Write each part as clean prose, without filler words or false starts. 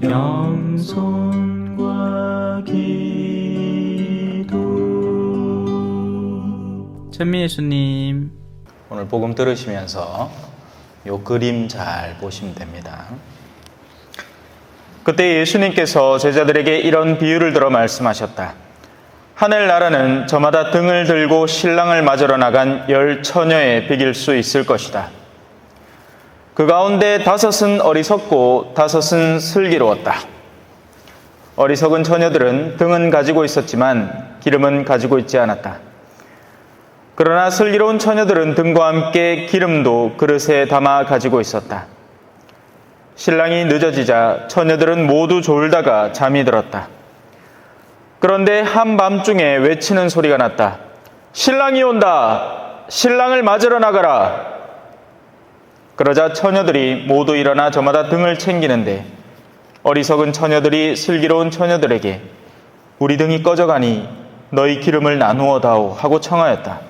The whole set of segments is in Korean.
겸손과 기도. 천미 예수님, 오늘 복음 들으시면서 요 그림 잘 보시면 됩니다. 그때 예수님께서 제자들에게 이런 비유를 들어 말씀하셨다. 하늘나라는 저마다 등을 들고 신랑을 맞으러 나간 10 처녀에 비길 수 있을 것이다. 그 가운데 5은 어리석고 5은 슬기로웠다. 어리석은 처녀들은 등은 가지고 있었지만 기름은 가지고 있지 않았다. 그러나 슬기로운 처녀들은 등과 함께 기름도 그릇에 담아 가지고 있었다. 신랑이 늦어지자 처녀들은 모두 졸다가 잠이 들었다. 그런데 한밤중에 외치는 소리가 났다. 신랑이 온다! 신랑을 맞으러 나가라! 그러자 처녀들이 모두 일어나 저마다 등을 챙기는데 어리석은 처녀들이 슬기로운 처녀들에게 우리 등이 꺼져가니 너희 기름을 나누어 다오 하고 청하였다.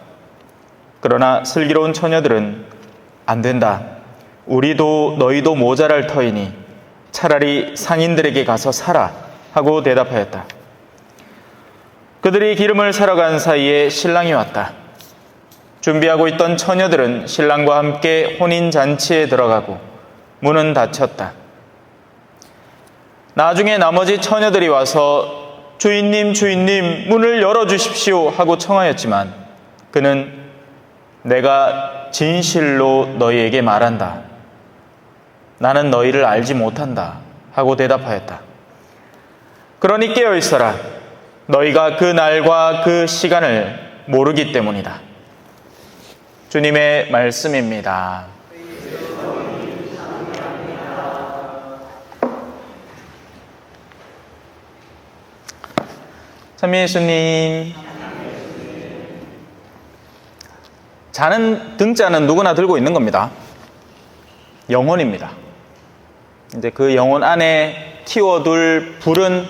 그러나 슬기로운 처녀들은 안 된다. 우리도 너희도 모자랄 터이니 차라리 상인들에게 가서 사라 하고 대답하였다. 그들이 기름을 사러 간 사이에 신랑이 왔다. 준비하고 있던 처녀들은 신랑과 함께 혼인잔치에 들어가고 문은 닫혔다. 나중에 나머지 처녀들이 와서 주인님, 주인님, 문을 열어주십시오 하고 청하였지만 그는 내가 진실로 너희에게 말한다. 나는 너희를 알지 못한다 하고 대답하였다. 그러니 깨어있어라. 너희가 그 날과 그 시간을 모르기 때문이다. 주님의 말씀입니다. 참미 예수님, 자는 등자는 누구나 들고 있는 겁니다. 영혼입니다. 이제 그 영혼 안에 키워둘 불은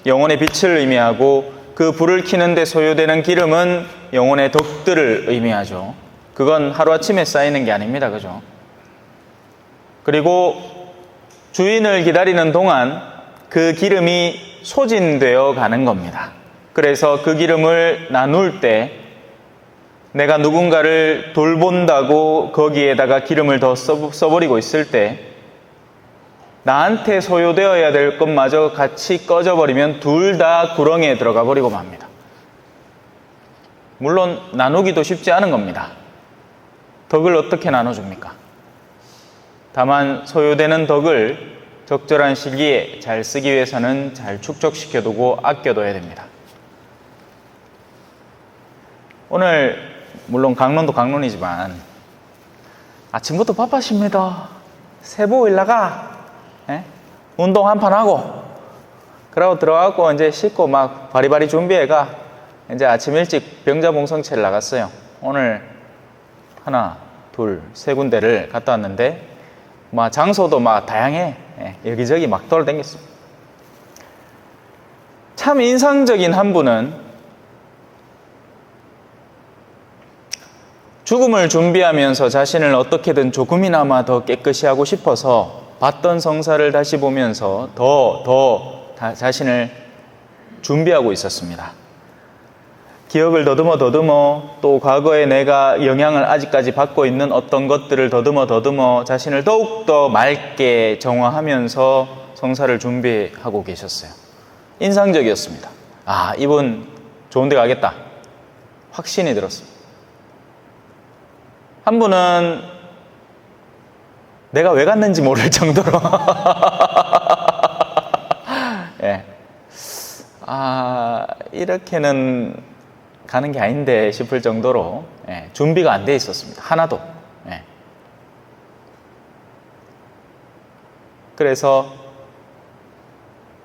영혼의 빛을 의미하고 그 불을 켜는데 소요되는 기름은 영혼의 덕들을 의미하죠. 그건 하루아침에 쌓이는 게 아닙니다. 그죠? 그리고 주인을 기다리는 동안 그 기름이 소진되어 가는 겁니다. 그래서 그 기름을 나눌 때 내가 누군가를 돌본다고 거기에다가 기름을 더 써버리고 있을 때 나한테 소요되어야 될 것마저 같이 꺼져버리면 둘 다 구렁이에 들어가 버리고 맙니다. 물론 나누기도 쉽지 않은 겁니다. 덕을 어떻게 나눠줍니까? 다만 소요되는 덕을 적절한 시기에 잘 쓰기 위해서는 잘 축적시켜두고 아껴둬야 됩니다. 오늘 물론 강론도 강론이지만 아침부터 바빠십니다. 세부 올라가 운동 한판 하고 그러고 들어가고 이제 씻고 막 바리바리 준비해가 이제 아침 일찍 병자봉성체를 나갔어요. 오늘 하나, 둘, 세 군데를 갔다 왔는데 막 장소도 막 다양해. 여기저기 막 돌아다녔습니다. 참 인상적인 한 분은 죽음을 준비하면서 자신을 어떻게든 조금이나마 더 깨끗이 하고 싶어서 봤던 성사를 다시 보면서 더 자신을 준비하고 있었습니다. 기억을 더듬어 또 과거에 내가 영향을 아직까지 받고 있는 어떤 것들을 더듬어 자신을 더욱더 맑게 정화하면서 성사를 준비하고 계셨어요. 인상적이었습니다. 아, 이분 좋은 데 가겠다. 확신이 들었습니다. 한 분은 내가 왜 갔는지 모를 정도로 이렇게는 가는 게 아닌데 싶을 정도로 준비가 안 돼 있었습니다. 하나도. 그래서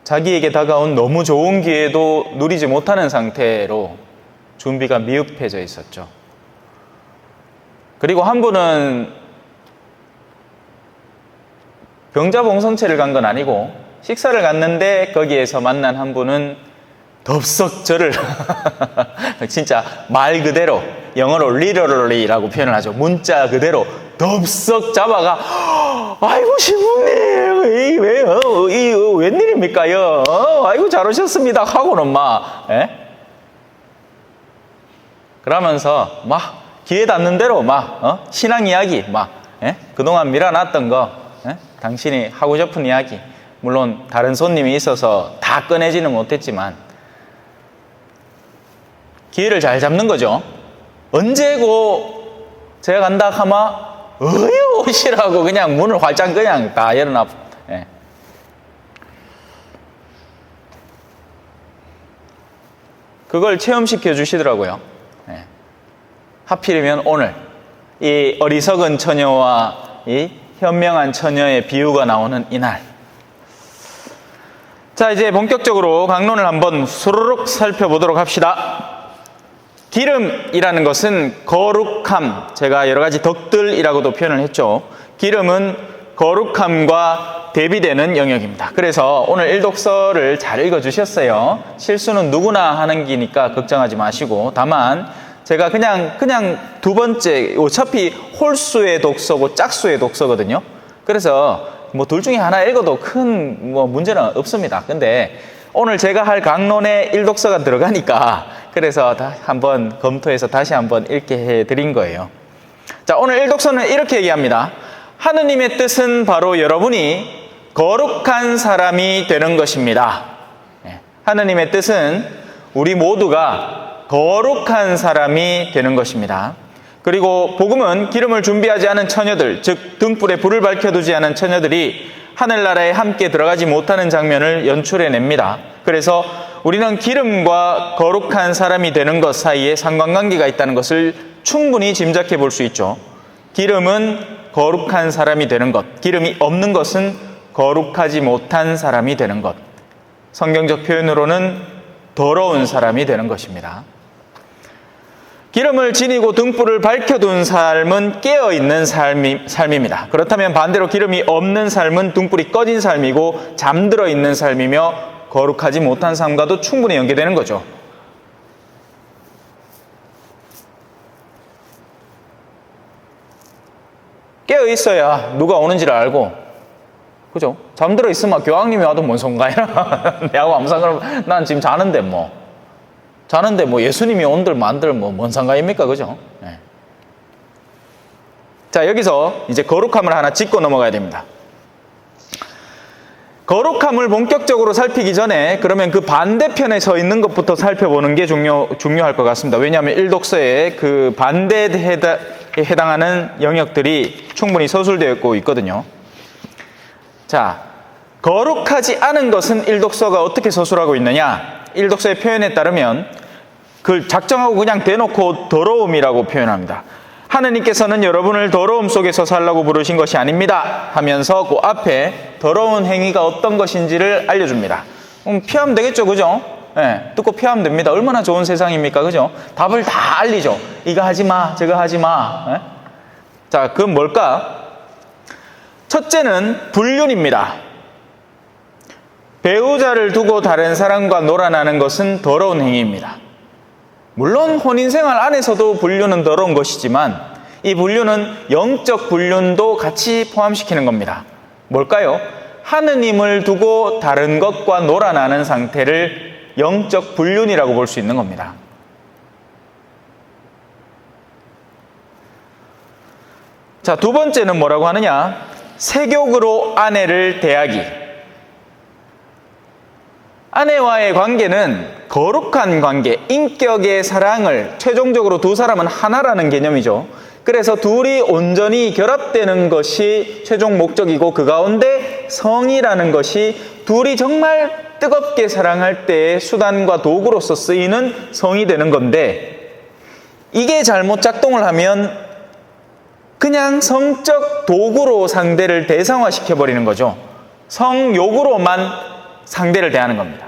자기에게 다가온 너무 좋은 기회도 누리지 못하는 상태로 준비가 미흡해져 있었죠. 그리고 한 분은 병자봉성체를 간 건 아니고 식사를 갔는데 거기에서 만난 한 분은 덥석 저를 진짜 말 그대로 영어로 literally라고 표현을 하죠. 문자 그대로 덥석 잡아가 아이고 신부님 웬일이야 뭡니까? 아이고, 잘 오셨습니다. 하고는 막, 예? 그러면서 막 귀에 닿는 대로 막, 신앙 이야기, 막, 예? 그동안 밀어놨던 거, 예? 당신이 하고 싶은 이야기. 물론 다른 손님이 있어서 다 꺼내지는 못했지만, 기회를 잘 잡는 거죠. 언제고 제가 간다 하면 어휴 오시라고 그냥 문을 활짝 그냥 다 열어놔. 예. 그걸 체험시켜 주시더라고요. 예. 하필이면 오늘 이 어리석은 처녀와 이 현명한 처녀의 비유가 나오는 이날. 자, 이제 본격적으로 강론을 한번 수르륵 살펴보도록 합시다. 기름이라는 것은 거룩함, 제가 여러 가지 덕들이라고도 표현을 했죠. 기름은 거룩함과 대비되는 영역입니다. 그래서 오늘 일독서를 잘 읽어주셨어요. 실수는 누구나 하는 기니까 걱정하지 마시고, 다만 제가 그냥 두 번째, 어차피 홀수의 독서고 짝수의 독서거든요. 그래서 뭐 둘 중에 하나 읽어도 큰 문제는 없습니다. 근데 오늘 제가 할 강론에 일독서가 들어가니까 그래서 한번 검토해서 다시 한번 읽게 해드린 거예요. 자, 오늘 일독서는 이렇게 얘기합니다. 하느님의 뜻은 바로 여러분이 거룩한 사람이 되는 것입니다. 하느님의 뜻은 우리 모두가 거룩한 사람이 되는 것입니다. 그리고 복음은 기름을 준비하지 않은 처녀들, 즉 등불에 불을 밝혀두지 않은 처녀들이 하늘나라에 함께 들어가지 못하는 장면을 연출해냅니다. 그래서 우리는 기름과 거룩한 사람이 되는 것 사이에 상관관계가 있다는 것을 충분히 짐작해 볼 수 있죠. 기름은 거룩한 사람이 되는 것, 기름이 없는 것은 거룩하지 못한 사람이 되는 것, 성경적 표현으로는 더러운 사람이 되는 것입니다. 기름을 지니고 등불을 밝혀둔 삶은 깨어있는 삶입니다. 그렇다면 반대로 기름이 없는 삶은 등불이 꺼진 삶이고 잠들어 있는 삶이며 거룩하지 못한 삶과도 충분히 연계되는 거죠. 깨어있어야 누가 오는지를 알고, 그죠? 잠들어 있으면 교황님이 와도 뭔 상관이야. 내하고 아무 상관없어. 난 지금 자는데 뭐 예수님이 온들 만들 뭔 상관입니까? 그죠? 네. 자, 여기서 이제 거룩함을 하나 짚고 넘어가야 됩니다. 거룩함을 본격적으로 살피기 전에 그러면 그 반대편에 서 있는 것부터 살펴보는 게 중요할 것 같습니다. 왜냐하면 일독서에 그 반대에 해당하는 영역들이 충분히 서술되어 있거든요. 자, 거룩하지 않은 것은 일독서가 어떻게 서술하고 있느냐? 일독서의 표현에 따르면 그걸 작정하고 그냥 대놓고 더러움이라고 표현합니다. 하느님께서는 여러분을 더러움 속에서 살라고 부르신 것이 아닙니다 하면서 그 앞에 더러운 행위가 어떤 것인지를 알려줍니다. 피하면 되겠죠, 그죠? 네, 듣고 피하면 됩니다. 얼마나 좋은 세상입니까, 그죠? 답을 다 알리죠. 이거 하지 마, 저거 하지 마. 네? 자, 그건 뭘까? 첫째는 불륜입니다. 배우자를 두고 다른 사람과 놀아나는 것은 더러운 행위입니다. 물론 혼인생활 안에서도 불륜은 더러운 것이지만 이 불륜은 영적 불륜도 같이 포함시키는 겁니다. 뭘까요? 하느님을 두고 다른 것과 놀아나는 상태를 영적 불륜이라고 볼 수 있는 겁니다. 자, 두 번째는 뭐라고 하느냐? 세욕으로 아내를 대하기. 아내와의 관계는 거룩한 관계, 인격의 사랑을 최종적으로 두 사람은 하나라는 개념이죠. 그래서 둘이 온전히 결합되는 것이 최종 목적이고 그 가운데 성이라는 것이 둘이 정말 뜨겁게 사랑할 때의 수단과 도구로서 쓰이는 성이 되는 건데, 이게 잘못 작동을 하면 그냥 성적 도구로 상대를 대상화시켜버리는 거죠. 성욕으로만 상대를 대하는 겁니다.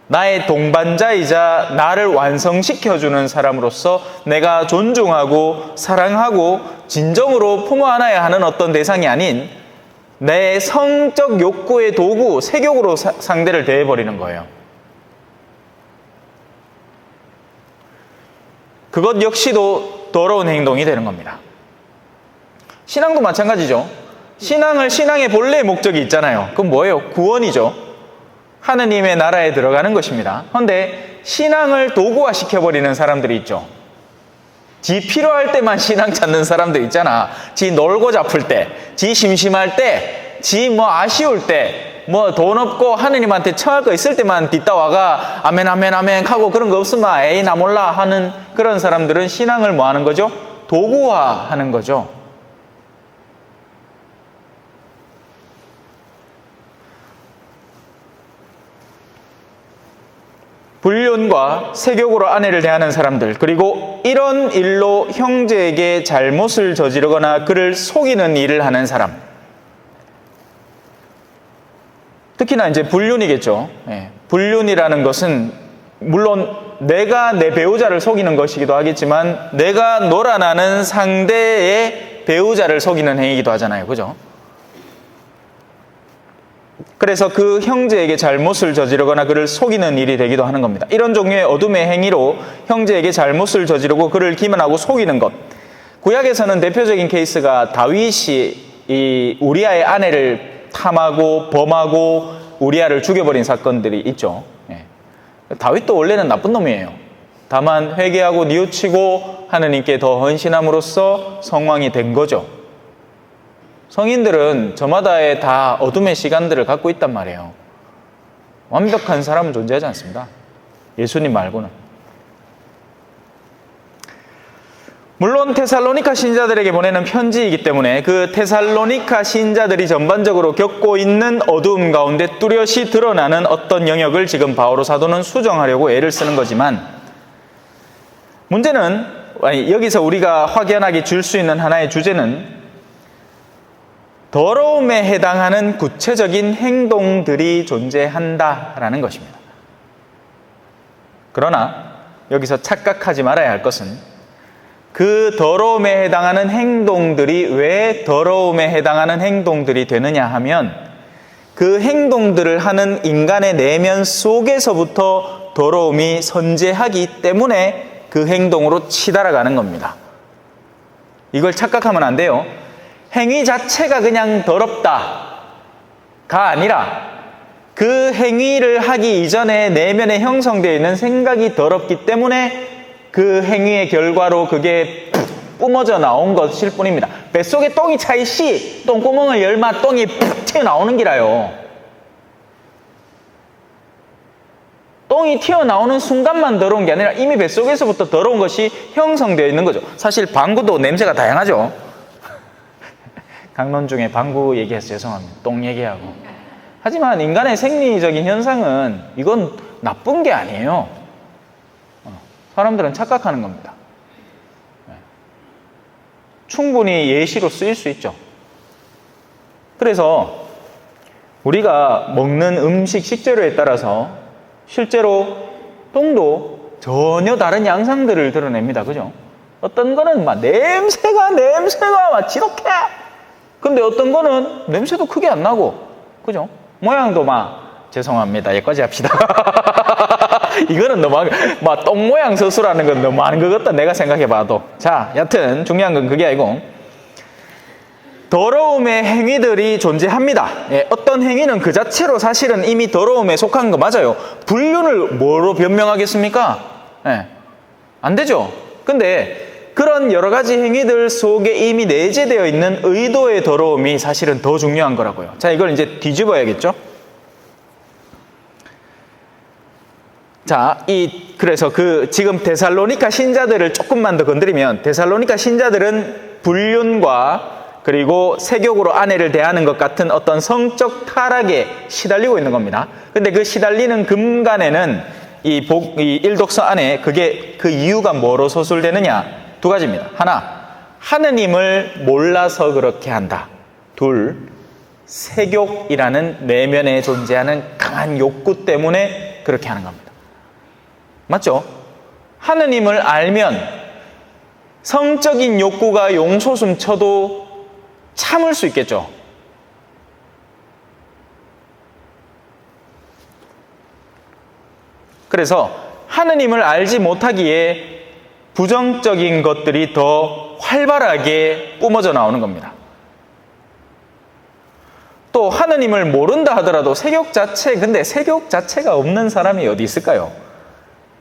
나의 동반자이자 나를 완성시켜주는 사람으로서 내가 존중하고 사랑하고 진정으로 품어 안아야 하는 어떤 대상이 아닌 내 성적 욕구의 도구, 색욕으로 상대를 대해버리는 거예요. 그것 역시도 더러운 행동이 되는 겁니다. 신앙도 마찬가지죠. 신앙의 본래의 목적이 있잖아요. 그건 뭐예요? 구원이죠. 하느님의 나라에 들어가는 것입니다. 그런데 신앙을 도구화 시켜버리는 사람들이 있죠. 지 필요할 때만 신앙 찾는 사람들 있잖아. 지 놀고 잡을 때, 지 심심할 때, 지 뭐 아쉬울 때, 뭐 돈 없고 하느님한테 청할 거 있을 때만 뒷다와가 아멘 아멘 아멘 하고 그런 거 없으면 에이 나 몰라 하는 그런 사람들은 신앙을 뭐 하는 거죠? 도구화하는 거죠. 불륜과 세욕으로 아내를 대하는 사람들, 그리고 이런 일로 형제에게 잘못을 저지르거나 그를 속이는 일을 하는 사람, 특히나 이제 불륜이겠죠. 불륜이라는 것은 물론 내가 내 배우자를 속이는 것이기도 하겠지만 내가 놀아나는 상대의 배우자를 속이는 행위이기도 하잖아요. 그죠? 그래서 그 형제에게 잘못을 저지르거나 그를 속이는 일이 되기도 하는 겁니다. 이런 종류의 어둠의 행위로 형제에게 잘못을 저지르고 그를 기만하고 속이는 것. 구약에서는 대표적인 케이스가 다윗이 이 우리아의 아내를 탐하고 범하고 우리아를 죽여버린 사건들이 있죠. 다윗도 원래는 나쁜 놈이에요. 다만 회개하고 뉘우치고 하느님께 더 헌신함으로써 성왕이 된 거죠. 성인들은 저마다의 다 어둠의 시간들을 갖고 있단 말이에요. 완벽한 사람은 존재하지 않습니다. 예수님 말고는. 물론 테살로니가 신자들에게 보내는 편지이기 때문에 그 테살로니가 신자들이 전반적으로 겪고 있는 어두움 가운데 뚜렷이 드러나는 어떤 영역을 지금 바오로 사도는 수정하려고 애를 쓰는 거지만, 문제는 여기서 우리가 확연하게 줄 수 있는 하나의 주제는 더러움에 해당하는 구체적인 행동들이 존재한다라는 것입니다. 그러나 여기서 착각하지 말아야 할 것은 그 더러움에 해당하는 행동들이 왜 더러움에 해당하는 행동들이 되느냐 하면 그 행동들을 하는 인간의 내면 속에서부터 더러움이 선재하기 때문에 그 행동으로 치달아가는 겁니다. 이걸 착각하면 안 돼요. 행위 자체가 그냥 더럽다가 아니라 그 행위를 하기 이전에 내면에 형성되어 있는 생각이 더럽기 때문에 그 행위의 결과로 그게 뿜어져 나온 것일 뿐입니다. 뱃속에 똥이 차이시 똥구멍을 열마 똥이 푹 튀어나오는 기라요. 똥이 튀어나오는 순간만 더러운 게 아니라 이미 뱃속에서부터 더러운 것이 형성되어 있는 거죠. 사실 방구도 냄새가 다양하죠. 강론 중에 방구 얘기해서 죄송합니다. 똥 얘기하고. 하지만 인간의 생리적인 현상은 이건 나쁜 게 아니에요. 사람들은 착각하는 겁니다. 충분히 예시로 쓰일 수 있죠. 그래서 우리가 먹는 음식 식재료에 따라서 실제로 똥도 전혀 다른 양상들을 드러냅니다. 그죠? 어떤 거는 막 냄새가 막 지독해. 근데 어떤 거는 냄새도 크게 안 나고, 그죠? 모양도 막, 죄송합니다. 여기까지 합시다. 이거는 너무, 막 똥 모양 서술하는 건 너무 많은 것 같다. 내가 생각해봐도. 자, 여튼 중요한 건 그게 아니고, 더러움의 행위들이 존재합니다. 어떤 행위는 그 자체로 사실은 이미 더러움에 속한 거 맞아요. 불륜을 뭐로 변명하겠습니까? 안 되죠. 근데, 그런 여러 가지 행위들 속에 이미 내재되어 있는 의도의 더러움이 사실은 더 중요한 거라고요. 자, 이걸 이제 뒤집어야겠죠? 자, 그래서 지금 데살로니가 신자들을 조금만 더 건드리면, 데살로니가 신자들은 불륜과 그리고 세욕으로 아내를 대하는 것 같은 어떤 성적 타락에 시달리고 있는 겁니다. 근데 그 시달리는 근간에는 이 일독서 안에 그 이유가 뭐로 서술되느냐? 두 가지입니다. 하나, 하느님을 몰라서 그렇게 한다. 둘, 세욕이라는 내면에 존재하는 강한 욕구 때문에 그렇게 하는 겁니다. 맞죠? 하느님을 알면 성적인 욕구가 용솟음 쳐도 참을 수 있겠죠. 그래서 하느님을 알지 못하기에 부정적인 것들이 더 활발하게 뿜어져 나오는 겁니다. 또 하느님을 모른다 하더라도 근데 세욕 자체가 없는 사람이 어디 있을까요?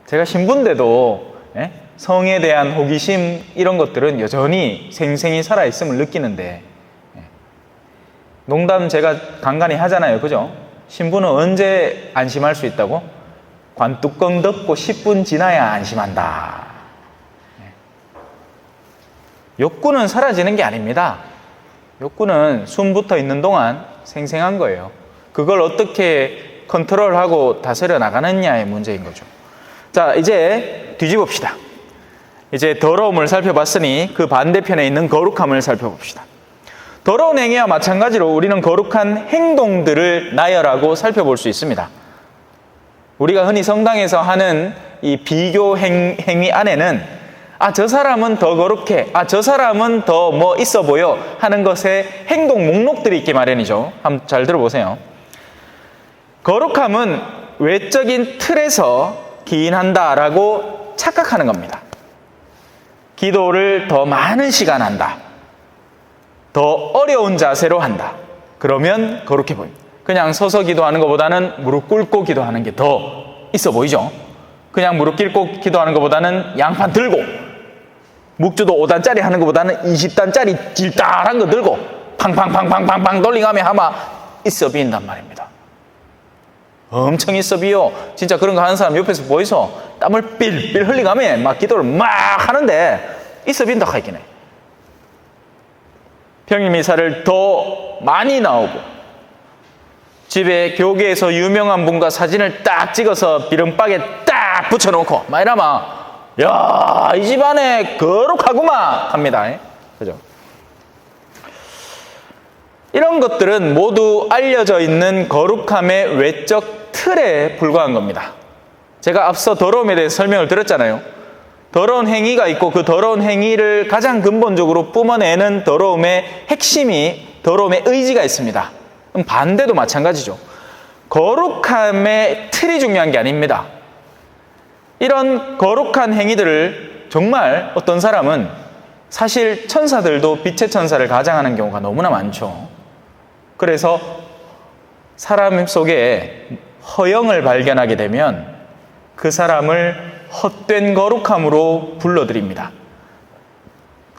제가 신부인데도 성에 대한 호기심 이런 것들은 여전히 생생히 살아있음을 느끼는데, 농담 제가 간간히 하잖아요. 그죠? 신부는 언제 안심할 수 있다고? 관뚜껑 덮고 10분 지나야 안심한다. 욕구는 사라지는 게 아닙니다. 욕구는 숨 붙어 있는 동안 생생한 거예요. 그걸 어떻게 컨트롤하고 다스려 나가느냐의 문제인 거죠. 자, 이제 뒤집읍시다. 이제 더러움을 살펴봤으니 그 반대편에 있는 거룩함을 살펴봅시다. 더러운 행위와 마찬가지로 우리는 거룩한 행동들을 나열하고 살펴볼 수 있습니다. 우리가 흔히 성당에서 하는 이 비교 행위 안에는 저 사람은 더 거룩해, 저 사람은 더 뭐 있어 보여 하는 것에 행동 목록들이 있기 마련이죠. 한번 잘 들어보세요. 거룩함은 외적인 틀에서 기인한다라고 착각하는 겁니다. 기도를 더 많은 시간 한다. 더 어려운 자세로 한다. 그러면 거룩해 보입니다. 그냥 서서 기도하는 것보다는 무릎 꿇고 기도하는 게 더 있어 보이죠? 그냥 무릎 꿇고 기도하는 것보다는 양판 들고, 묵주도 5단짜리 하는 것보다는 20단짜리 질달한 거 들고 팡팡팡팡팡팡 돌리가며 아마 있어 보인단 말입니다. 엄청 있어 비요. 진짜 그런 거 하는 사람 옆에서 보이소. 땀을 삘삘 흘리가며 막 기도를 막 하는데 있어 빈다 하겠네. 평일 미사를 더 많이 나오고, 집에 교계에서 유명한 분과 사진을 딱 찍어서 비름박에 딱 붙여놓고 막 이러면 야, 이 집안에 거룩하구만 합니다. 그죠? 이런 것들은 모두 알려져 있는 거룩함의 외적 틀에 불과한 겁니다. 제가 앞서 더러움에 대해서 설명을 드렸잖아요. 더러운 행위가 있고 그 더러운 행위를 가장 근본적으로 뿜어내는 더러움의 핵심이 더러움의 의지가 있습니다. 그럼 반대도 마찬가지죠. 거룩함의 틀이 중요한 게 아닙니다. 이런 거룩한 행위들을 정말 어떤 사람은 사실 천사들도 빛의 천사를 가장하는 경우가 너무나 많죠. 그래서 사람 속에 허영을 발견하게 되면 그 사람을 헛된 거룩함으로 불러들입니다.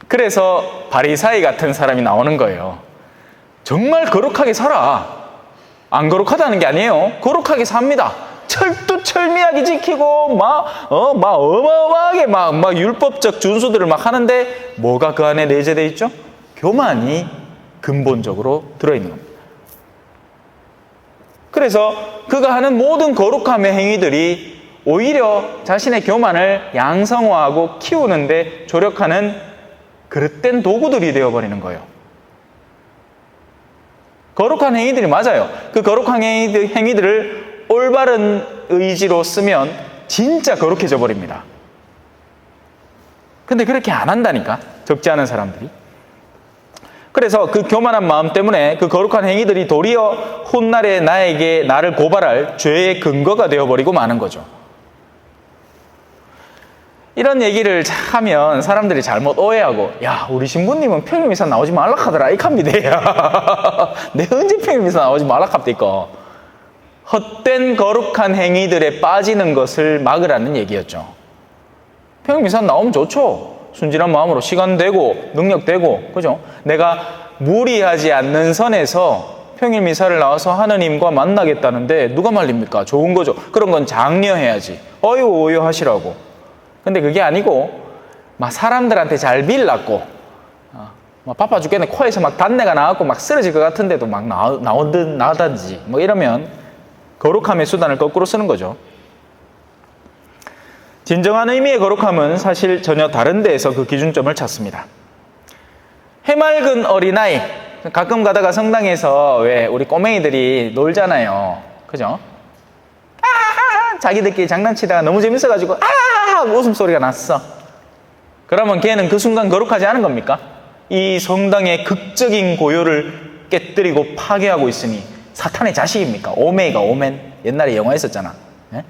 그래서 바리사이 같은 사람이 나오는 거예요. 정말 거룩하게 살아. 안 거룩하다는 게 아니에요. 거룩하게 삽니다. 철두철미하게 지키고 어마어마하게 막 율법적 준수들을 막 하는데 뭐가 그 안에 내재되어 있죠? 교만이 근본적으로 들어있는 겁니다. 그래서 그가 하는 모든 거룩함의 행위들이 오히려 자신의 교만을 양성화하고 키우는데 조력하는 그릇된 도구들이 되어버리는 거예요. 거룩한 행위들이 맞아요. 그 거룩한 행위들을 올바른 의지로 쓰면 진짜 거룩해져 버립니다. 근데 그렇게 안 한다니까, 적지 않은 사람들이. 그래서 그 교만한 마음 때문에 그 거룩한 행위들이 도리어 훗날에 나를 고발할 죄의 근거가 되어버리고 마는 거죠. 이런 얘기를 하면 사람들이 잘못 오해하고, 야, 우리 신부님은 평일미사 나오지 말라 하더라 이합니다. 내가 언제 평일미사 나오지 말라 합니까? 헛된 거룩한 행위들에 빠지는 것을 막으라는 얘기였죠. 평일미사 나오면 좋죠. 순진한 마음으로 시간 되고 능력 되고, 그죠? 내가 무리하지 않는 선에서 평일미사를 나와서 하느님과 만나겠다는데 누가 말립니까? 좋은 거죠. 그런 건 장려해야지. 어유 하시라고. 근데 그게 아니고 막 사람들한테 잘 빌랐고 막 바빠 죽겠네, 코에서 막 단내가 나왔고 막 쓰러질 것 같은데도 막 나오든지 뭐 이러면 거룩함의 수단을 거꾸로 쓰는 거죠. 진정한 의미의 거룩함은 사실 전혀 다른 데에서 그 기준점을 찾습니다. 해맑은 어린아이, 가끔 가다가 성당에서 왜 우리 꼬맹이들이 놀잖아요. 그죠? 자기들끼리 장난치다가 너무 재밌어가지고 웃음소리가 났어. 그러면 걔는 그 순간 거룩하지 않은 겁니까? 이 성당의 극적인 고요를 깨뜨리고 파괴하고 있으니 사탄의 자식입니까? 오멘. 옛날에 영화 있었잖아. 네?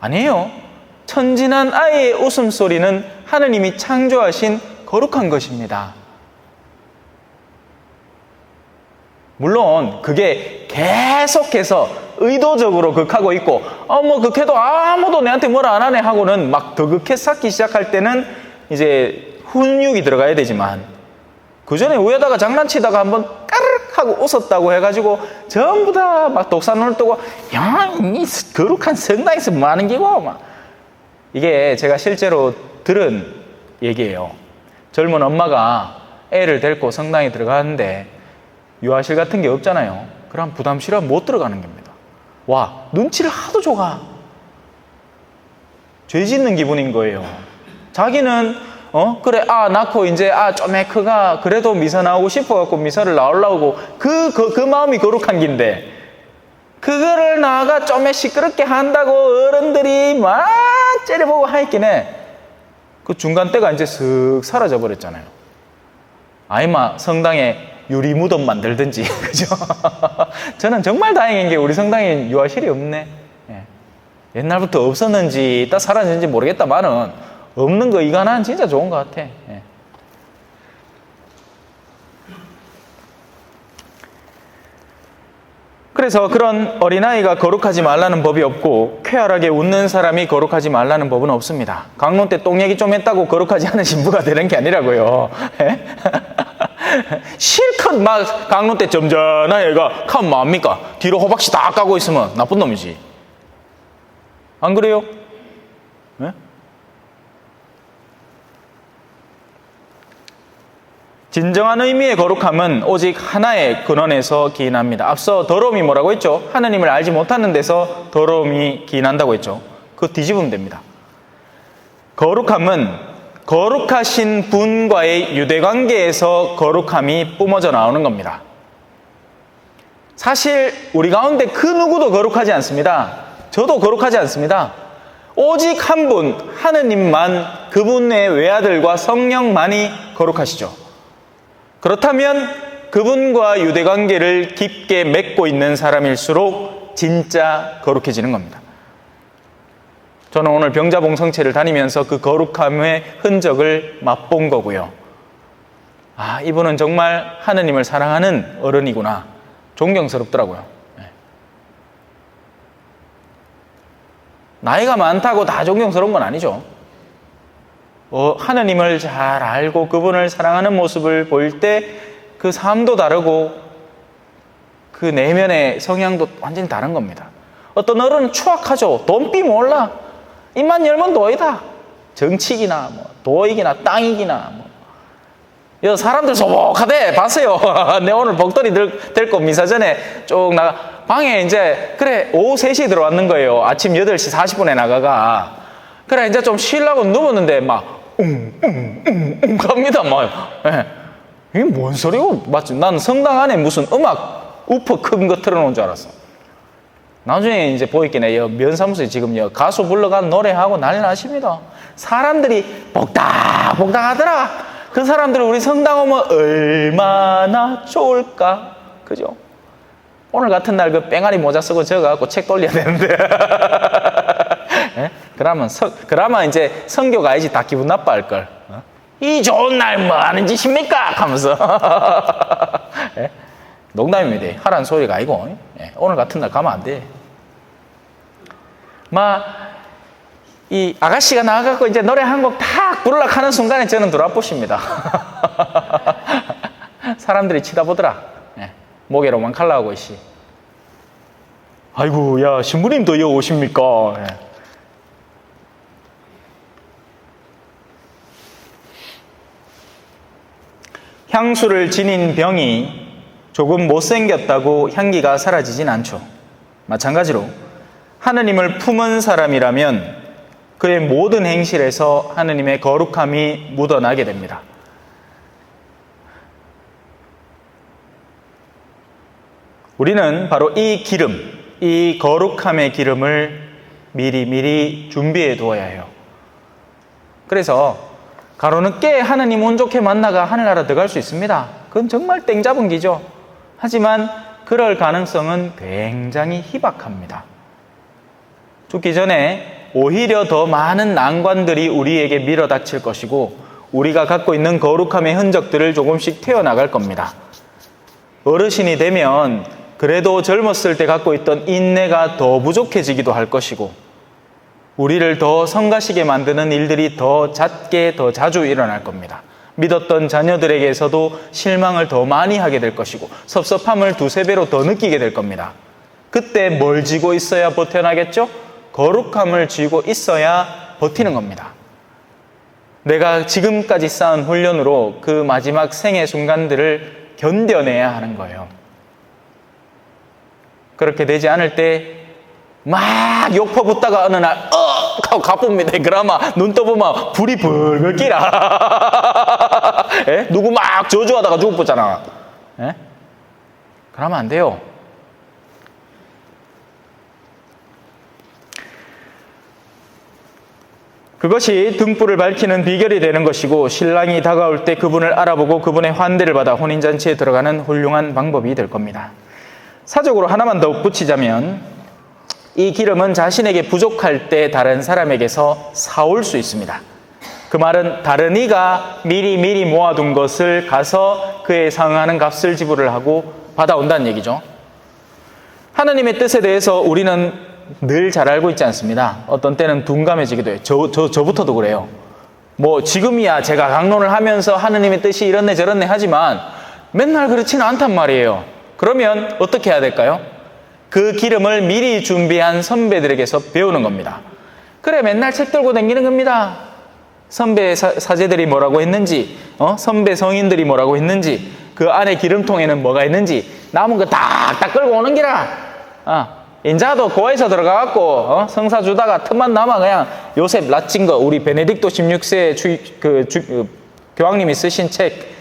아니에요. 천진한 아이의 웃음소리는 하느님이 창조하신 거룩한 것입니다. 물론 그게 계속해서 의도적으로 극하고 있고 뭐 극해도 아무도 내한테 뭐라 안 하네 하고는 막 더 극해 쌓기 시작할 때는 이제 훈육이 들어가야 되지만 그 전에 위에다가 장난치다가 한번 까르륵 하고 웃었다고 해가지고 전부 다 막 독사눈을 뜨고 야, 이 거룩한 성당에서 뭐 하는 기고 막 이게 제가 실제로 들은 얘기예요. 젊은 엄마가 애를 데리고 성당에 들어가는데 유아실 같은 게 없잖아요. 그럼 부담스러워 못 들어가는 겁니다. 와, 눈치를 하도 줘가. 죄 짓는 기분인 거예요. 자기는 그래 낳고 이제 좀에 크가 그래도 미사 나오고 싶어갖고 미사를 나오려고 그 마음이 거룩한 긴데 그거를 나가 좀에 시끄럽게 한다고 어른들이 막 째려보고 하였기네. 그 중간 때가 이제 슥 사라져 버렸잖아요. 아이마 성당에 유리 무덤 만들든지 그죠? 저는 정말 다행인 게 우리 성당에 유아실이 없네. 예. 옛날부터 없었는지 이따 사라졌는지 모르겠다마는 없는 거 이거는 진짜 좋은 것 같아. 예. 그래서 그런 어린아이가 거룩하지 말라는 법이 없고 쾌활하게 웃는 사람이 거룩하지 말라는 법은 없습니다. 강론 때 똥 얘기 좀 했다고 거룩하지 않은 신부가 되는 게 아니라고요. 예? 실컷 막 강론 때 점잖아 얘가 가면 뭐합니까? 뒤로 호박씨 다 까고 있으면 나쁜 놈이지. 안 그래요? 예? 진정한 의미의 거룩함은 오직 하나의 근원에서 기인합니다. 앞서 더러움이 뭐라고 했죠? 하느님을 알지 못하는 데서 더러움이 기인한다고 했죠. 그거 뒤집으면 됩니다. 거룩함은 거룩하신 분과의 유대관계에서 거룩함이 뿜어져 나오는 겁니다. 사실 우리 가운데 그 누구도 거룩하지 않습니다. 저도 거룩하지 않습니다. 오직 한 분, 하느님만 그분의 외아들과 성령만이 거룩하시죠. 그렇다면 그분과 유대관계를 깊게 맺고 있는 사람일수록 진짜 거룩해지는 겁니다. 저는 오늘 병자봉성체를 다니면서 그 거룩함의 흔적을 맛본 거고요. 이분은 정말 하느님을 사랑하는 어른이구나. 존경스럽더라고요. 나이가 많다고 다 존경스러운 건 아니죠. 하느님을 잘 알고 그분을 사랑하는 모습을 볼 때 그 삶도 다르고 그 내면의 성향도 완전히 다른 겁니다. 어떤 어른은 추악하죠. 돈비 몰라. 입만 열면 도이다. 정치기나 도익이나 땅이기나 여 사람들 소복하대. 봤어요. 내 오늘 복돌이 될 거 미사 전에 쭉 나가 방에 이제 그래 오후 3시에 들어왔는 거예요. 아침 8시 40분에 나가가 그래 이제 좀 쉬려고 누웠는데 막 갑니다. 막 이게 뭔 소리고 맞지? 나는 성당 안에 무슨 음악 우퍼 큰 거 틀어놓은 줄 알았어. 나중에 이제 보이기네 면사무소에 지금 가수 불러가는 노래하고 난리 나십니다. 사람들이 복닥복닥 하더라. 그 사람들 우리 성당 오면 얼마나 좋을까. 그죠? 오늘 같은 날 그 뺑아리 모자 쓰고 저가갖고 책 돌려야 되는데 그러면 이제 성교 가야지 다 기분 나빠할 걸. 이 좋은 날 뭐 하는 짓입니까? 하면서 농담입니다. 하라는 소리가 아니고 오늘 같은 날 가면 안 돼. 이 아가씨가 나와갖고 이제 노래 한 곡 탁 부르려고 하는 순간에 저는 돌아보십니다. 사람들이 치다보더라. 목에로만 칼라하고 있시. 아이고 야 신부님도 여기 오십니까? 향수를 지닌 병이 조금 못생겼다고 향기가 사라지진 않죠. 마찬가지로 하느님을 품은 사람이라면 그의 모든 행실에서 하느님의 거룩함이 묻어나게 됩니다. 우리는 바로 이 기름, 이 거룩함의 기름을 미리미리 준비해 두어야 해요. 그래서 가로는 꽤 하느님 운 좋게 만나가 하늘나라 들어갈 수 있습니다. 그건 정말 땡 잡은 기죠. 하지만 그럴 가능성은 굉장히 희박합니다. 죽기 전에 오히려 더 많은 난관들이 우리에게 밀어닥칠 것이고 우리가 갖고 있는 거룩함의 흔적들을 조금씩 튀어나갈 겁니다. 어르신이 되면 그래도 젊었을 때 갖고 있던 인내가 더 부족해지기도 할 것이고, 우리를 더 성가시게 만드는 일들이 더 잦게 더 자주 일어날 겁니다. 믿었던 자녀들에게서도 실망을 더 많이 하게 될 것이고, 섭섭함을 두세 배로 더 느끼게 될 겁니다. 그때 뭘 쥐고 있어야 버텨나겠죠? 거룩함을 쥐고 있어야 버티는 겁니다. 내가 지금까지 쌓은 훈련으로 그 마지막 생의 순간들을 견뎌내야 하는 거예요. 그렇게 되지 않을 때 막 욕퍼붙다가 어느 날 하고 가쁩니다. 그러면 눈 떠보면 불이 벌벌 끼라. 누구 막 저주하다가 죽었잖아. 그러면 안 돼요. 그것이 등불을 밝히는 비결이 되는 것이고, 신랑이 다가올 때 그분을 알아보고 그분의 환대를 받아 혼인잔치에 들어가는 훌륭한 방법이 될 겁니다. 사적으로 하나만 더 붙이자면, 이 기름은 자신에게 부족할 때 다른 사람에게서 사올 수 있습니다. 그 말은 다른 이가 미리 모아둔 것을 가서 그에 상응하는 값을 지불을 하고 받아온다는 얘기죠. 하나님의 뜻에 대해서 우리는 늘 잘 알고 있지 않습니다. 어떤 때는 둔감해지기도 해요. 저부터도 그래요. 뭐 지금이야 제가 강론을 하면서 하나님의 뜻이 이렇네 저렇네 하지만 맨날 그렇지는 않단 말이에요. 그러면 어떻게 해야 될까요? 그 기름을 미리 준비한 선배들에게서 배우는 겁니다. 그래, 맨날 책 들고 다니는 겁니다. 선배 사제들이 뭐라고 했는지, 선배 성인들이 뭐라고 했는지, 그 안에 기름통에는 뭐가 있는지 남은 거 딱딱 끌고 오는 기라. 인자도 고아에서 들어가갖고 성사 주다가 틈만 남아 그냥 요셉 라친 거, 우리 베네딕토 16세 교황님이 쓰신 책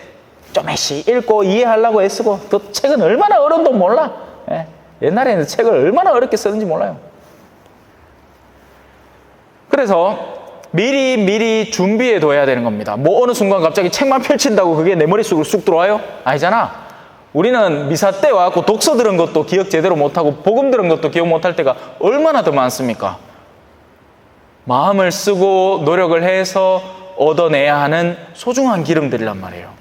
좀씩 읽고 이해하려고 애쓰고, 또 책은 얼마나 어려운도 몰라. 옛날에는 책을 얼마나 어렵게 쓰는지 몰라요. 그래서 미리 준비해 둬야 되는 겁니다. 뭐 어느 순간 갑자기 책만 펼친다고 그게 내 머릿속으로 쑥 들어와요? 아니잖아. 우리는 미사 때 와갖고 독서 들은 것도 기억 제대로 못하고 복음 들은 것도 기억 못할 때가 얼마나 더 많습니까? 마음을 쓰고 노력을 해서 얻어내야 하는 소중한 기름들이란 말이에요.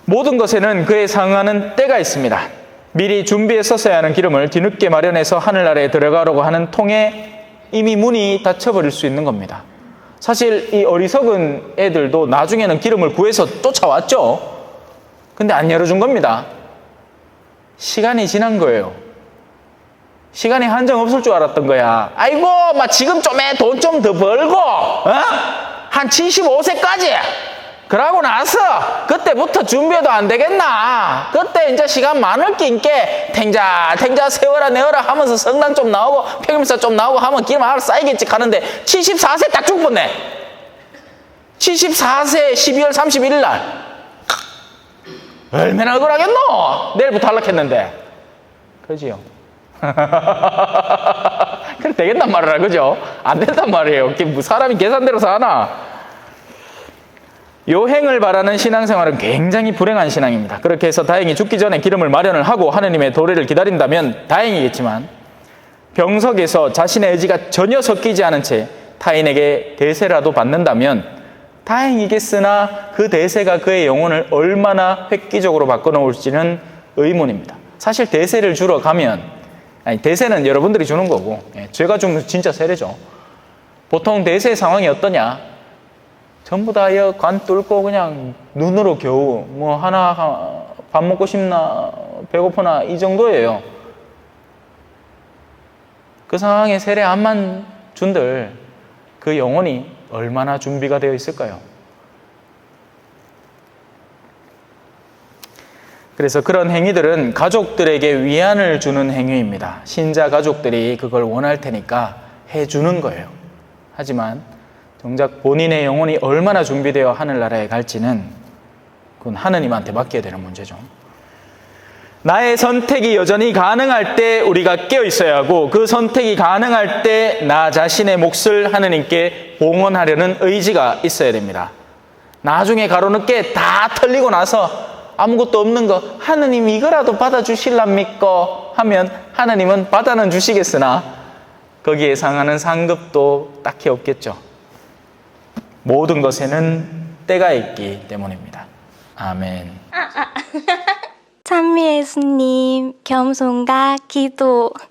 모든 것에는 그에 상응하는 때가 있습니다. 미리 준비해 썼어야 하는 기름을 뒤늦게 마련해서 하늘나라에 들어가려고 하는 통에 이미 문이 닫혀버릴 수 있는 겁니다. 사실 이 어리석은 애들도 나중에는 기름을 구해서 쫓아왔죠. 근데 안 열어준 겁니다. 시간이 지난 거예요. 시간이 한정 없을 줄 알았던 거야. 아이고, 지금 좀에 돈 좀 더 벌고, 한 75세까지. 그러고 나서 그때부터 준비해도 안 되겠나? 그때 이제 시간 많을 낀게 탱자 세워라 내어라 하면서 성당 좀 나오고 평임사 좀 나오고 하면 기름 하나 쌓이겠지 하는데 74세 딱 죽었네. 74세 12월 31일 날 얼마나 억울하겠노? 내일부터 하락했는데. 그러지요. 그래 되겠단 말이라, 그죠? 안 된단 말이에요. 사람이 계산대로 사나? 요행을 바라는 신앙생활은 굉장히 불행한 신앙입니다. 그렇게 해서 다행히 죽기 전에 기름을 마련을 하고 하느님의 도래를 기다린다면 다행이겠지만, 병석에서 자신의 의지가 전혀 섞이지 않은 채 타인에게 대세라도 받는다면 다행이겠으나 그 대세가 그의 영혼을 얼마나 획기적으로 바꿔놓을지는 의문입니다. 사실 대세를 주러 가면, 대세는 여러분들이 주는 거고, 제가 주면 진짜 세례죠. 보통 대세 상황이 어떠냐? 전부 다 관 뚫고 그냥 눈으로 겨우 뭐 하나 밥 먹고 싶나 배고프나 이 정도예요. 그 상황에 세례 안만 준들 그 영혼이 얼마나 준비가 되어 있을까요? 그래서 그런 행위들은 가족들에게 위안을 주는 행위입니다. 신자 가족들이 그걸 원할 테니까 해주는 거예요. 하지만 정작 본인의 영혼이 얼마나 준비되어 하늘나라에 갈지는 그건 하느님한테 맡겨야 되는 문제죠. 나의 선택이 여전히 가능할 때 우리가 깨어 있어야 하고, 그 선택이 가능할 때 나 자신의 몫을 하느님께 봉헌하려는 의지가 있어야 됩니다. 나중에 가로늦게 다 털리고 나서 아무것도 없는 거 하느님 이거라도 받아주실랍니까? 하면 하느님은 받아는 주시겠으나 거기에 상하는 상급도 딱히 없겠죠. 모든 것에는 때가 있기 때문입니다. 아멘. 찬미 예수님, 겸손과 기도.